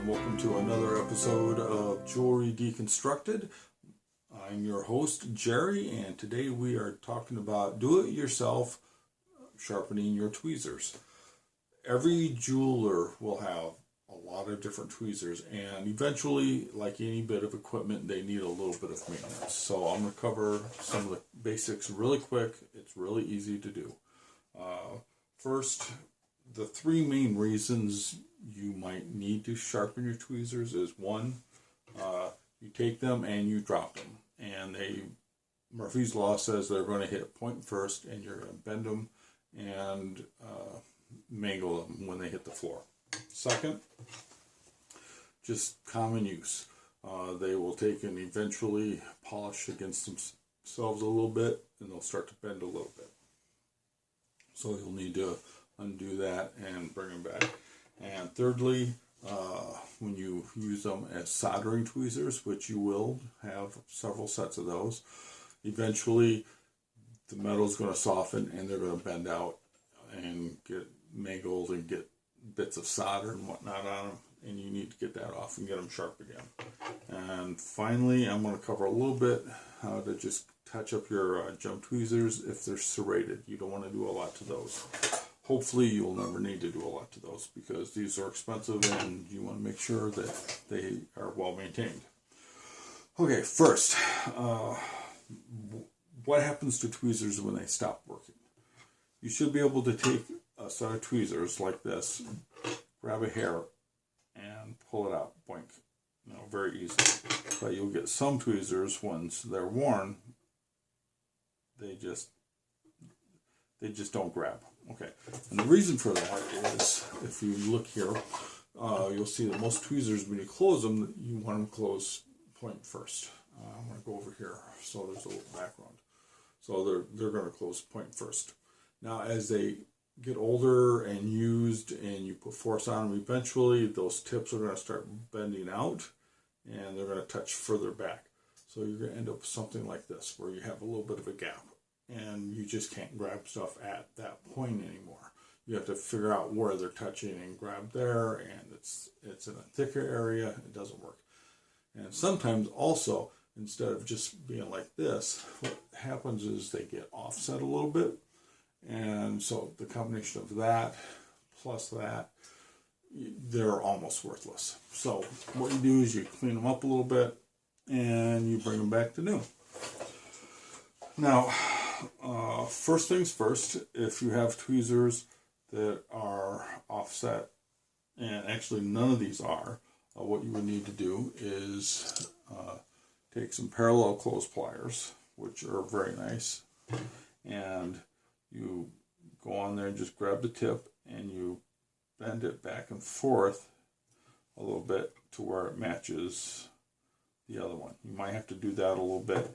welcome to another episode of Jewelry Deconstructed. I'm your host, Jerry, and today we are talking about do-it-yourself sharpening your tweezers. Every jeweler will have a lot of different tweezers, and eventually, like any bit of equipment, they need a little bit of maintenance. So I'm going to cover some of the basics really quick. It's really easy to do. First, the three main reasons you might need to sharpen your tweezers is one, you take them and you drop them, and Murphy's Law says they're going to hit point first, and you're going to bend them and mangle them when they hit the floor. Second, just common use. They will take and eventually polish against themselves a little bit, and they'll start to bend a little bit. So you'll need to undo that and bring them back. And thirdly, when you use them as soldering tweezers, which you will have several sets of those, eventually the metal's going to soften and they're going to bend out and get mangled and get bits of solder and whatnot on them, and you need to get that off and get them sharp again. And finally, I'm going to cover a little bit how to just touch up your jump tweezers if they're serrated. You don't want to do a lot to those. Hopefully you'll never need to do a lot to those because these are expensive and you want to make sure that they are well maintained. Okay, first, what happens to tweezers when they stop working? You should be able to take a set of tweezers like this, grab a hair, and pull it out, boink. Very easy. But you'll get some tweezers, once they're worn, they just don't grab. Okay, and the reason for that is, if you look here, you'll see that most tweezers, when you close them, you want them closed point first. I'm going to go over here so there's a little background. So they're going to close point first. Now, as they get older and used and you put force on them, eventually those tips are going to start bending out and they're going to touch further back. So you're going to end up with something like this, where you have a little bit of a gap and you just can't grab stuff at that point anymore. You have to figure out where they're touching and grab there, and it's in a thicker area. It doesn't work. And sometimes also, instead of just being like this, what happens is they get offset a little bit. And so the combination of that plus that, they're almost worthless. So what you do is you clean them up a little bit and you bring them back to new. Now, first things first, if you have tweezers that are offset, and actually none of these are, what you would need to do is take some parallel close pliers, which are very nice, and you go on there and just grab the tip and you bend it back and forth a little bit to where it matches the other one. You might have to do that a little bit,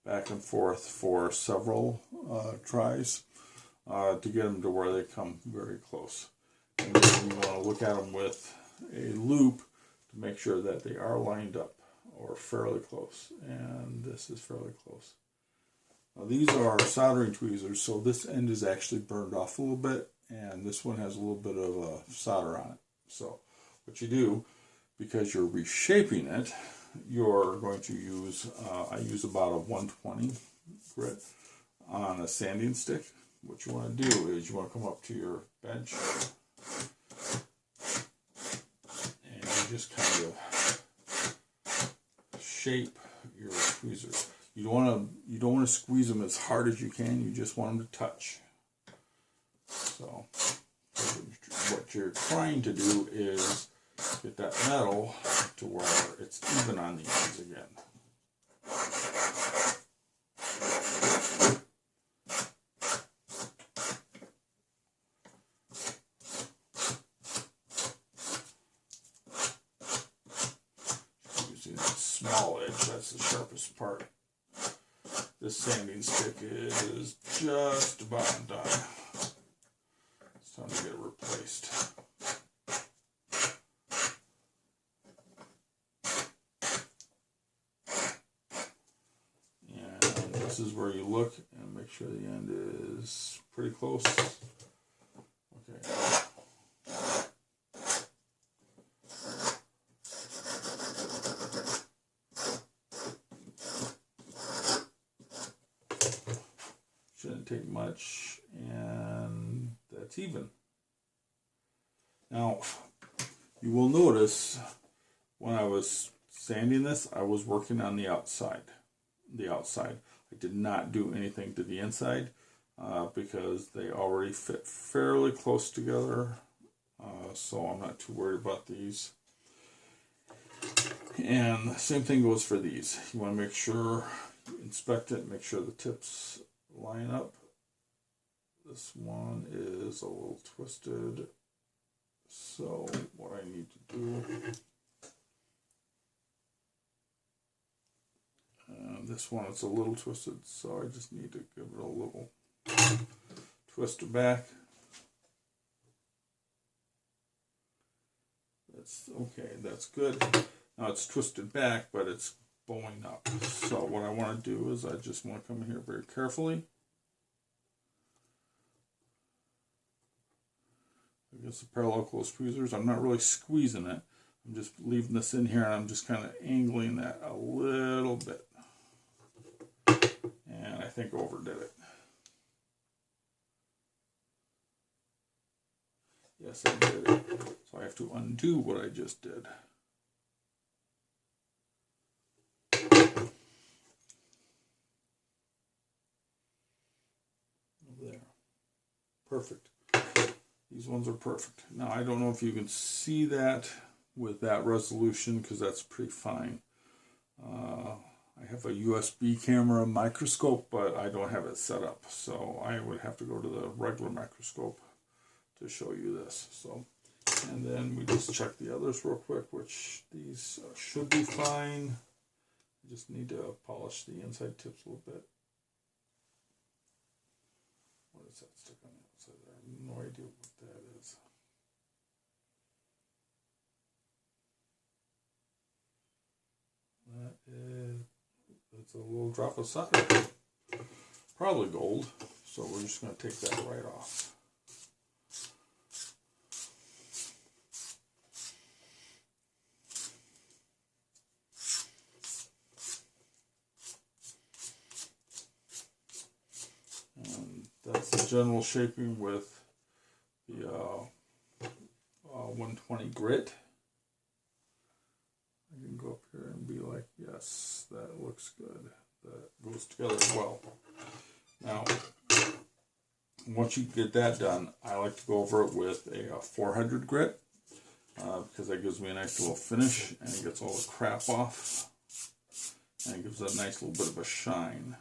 back and forth for several tries to get them to where they come very close. And then you want to look at them with a loop to make sure that they are lined up or fairly close. And this is fairly close. Now, these are soldering tweezers, so this end is actually burned off a little bit, and this one has a little bit of solder on it. So what you do, because you're reshaping it, you're going to use, I use about a 120 grit on a sanding stick. What you want to do is you want to come up to your bench and you just kind of shape your tweezers. You don't want to squeeze them as hard as you can. You just want them to touch. So what you're trying to do is get that metal to where it's even on the ends again. Using a small edge, that's the sharpest part. This sanding stick is just about done. It's time to get it replaced. And this is where you look and make sure the end is pretty close. Okay. take much, and that's even. Now, you will notice when I was sanding this, I was working on the outside. I did not do anything to the inside because they already fit fairly close together, so I'm not too worried about these. And the same thing goes for these. You want to make sure, inspect it, make sure the tips line up. This one is a little twisted, so what I need to do, this one is a little twisted, so I just need to give it a little twist back. That's okay, that's good. Now it's twisted back, but it's bowing up. So what I want to do is I just want to come in here very carefully. I guess the parallel close tweezers, I'm not really squeezing it. I'm just leaving this in here and I'm just kind of angling that a little bit. And I think I overdid it. Yes, I did it. So I have to undo what I just did. There. Perfect. These ones are perfect. Now, I don't know if you can see that with that resolution because that's pretty fine. I have a USB camera microscope, but I don't have it set up. So I would have to go to the regular microscope to show you this. So, and then we just check the others real quick, which these should be fine. I just need to polish the inside tips a little bit. What is that stick on the outside there? I have no idea what that is. That is, it's a little drop of solder. Probably gold, so we're just going to take that right off. And that's the general shaping with the 120 grit. I can go up here and be like, yes, that looks good. That goes together well. Now, once you get that done, I like to go over it with a 400 grit because that gives me a nice little finish and it gets all the crap off and it gives it a nice little bit of a shine.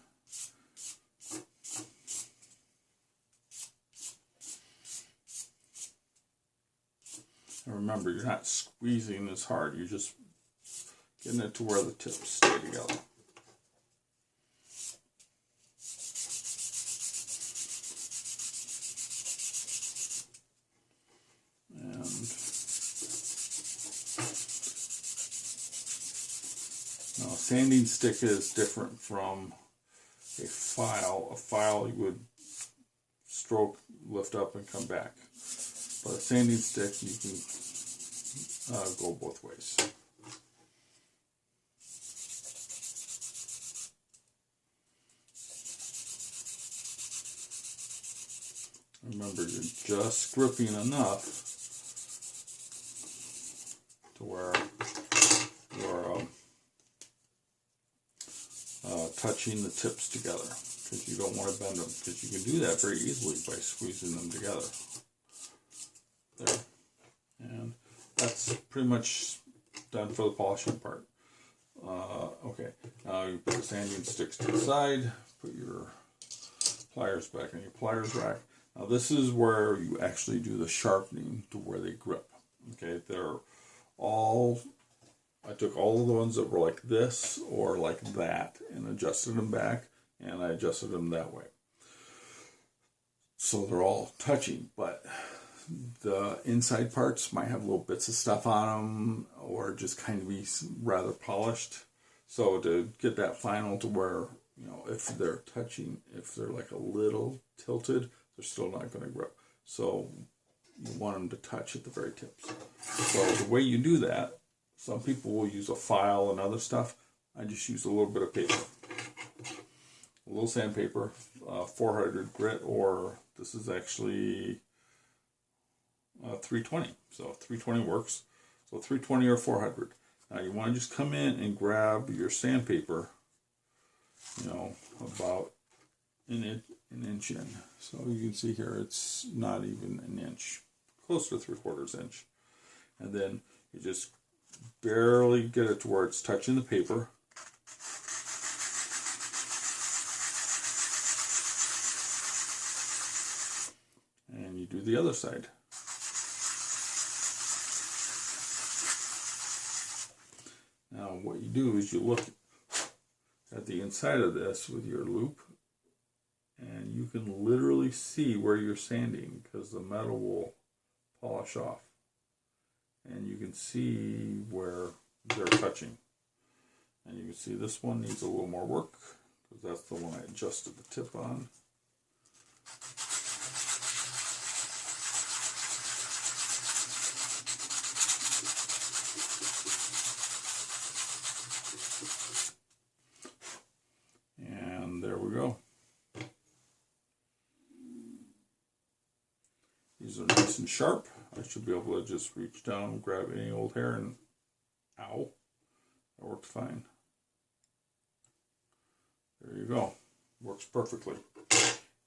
And remember, you're not squeezing as hard, you're just getting it to where the tips stay together. And now a sanding stick is different from a file. A file you would stroke, lift up, and come back. But a sanding stick you can go both ways. Remember, you're just gripping enough to where you're touching the tips together, because you don't want to bend them, because you can do that very easily by squeezing them together. There. And that's pretty much done for the polishing part. Okay, now you put the sanding sticks to the side, put your pliers back in your pliers rack. Now this is where you actually do the sharpening to where they grip. Okay, they're all, I took all of the ones that were like this or like that and adjusted them back, and I adjusted them that way. So they're all touching, but the inside parts might have little bits of stuff on them or just kind of be rather polished. So to get that final to where, you know, if they're touching, if they're like a little tilted, they're still not going to grip. So you want them to touch at the very tips. So the way you do that, some people will use a file and other stuff. I just use a little bit of paper. a little sandpaper, 400 grit, or this is actually 320. So 320 works. So 320 or 400. Now you want to just come in and grab your sandpaper, about an inch in. So you can see here it's not even an inch, close to 3/4 inch. And then you just barely get it to where it's touching the paper. And you do the other side. Now what you do is you look at the inside of this with your loupe, and you can literally see where you're sanding because the metal will polish off. And you can see where they're touching. And you can see this one needs a little more work because that's the one I adjusted the tip on. And there we go. These are nice and sharp. I should be able to just reach down, grab any old hair, and ow, that worked fine. There you go. Works perfectly.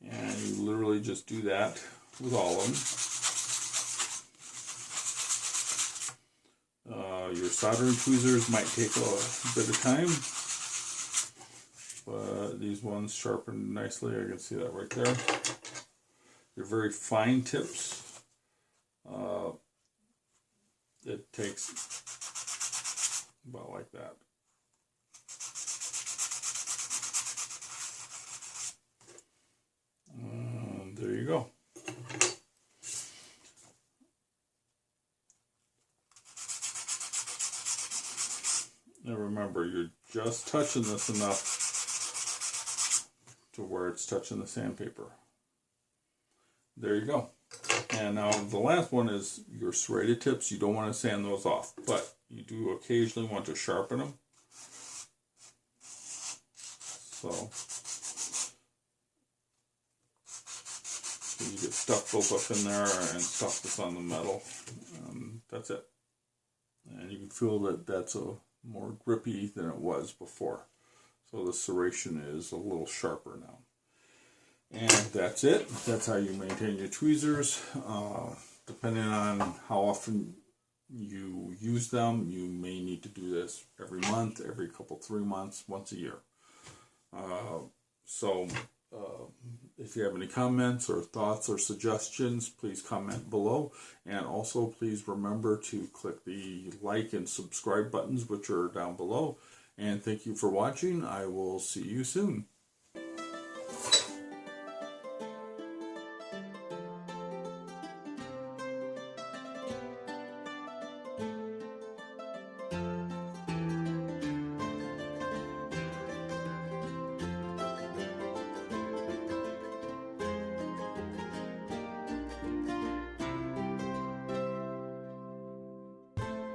And you literally just do that with all of them. Your soldering tweezers might take a bit of time, but these ones sharpen nicely. I can see that right there. They're very fine tips. It takes about like that. And there you go. Now remember, you're just touching this enough to where it's touching the sandpaper. There you go. And now the last one is your serrated tips. You don't want to sand those off, but you do occasionally want to sharpen them. So you get stuff built up in there and stuff that's on the metal. That's it. And you can feel that that's a more grippy than it was before. So the serration is a little sharper now. And that's it. That's how you maintain your tweezers. Depending on how often you use them, you may need to do this every month, every couple, 3 months, once a year. If you have any comments or thoughts or suggestions, please comment below. And also, please remember to click the like and subscribe buttons, which are down below. And thank you for watching. I will see you soon.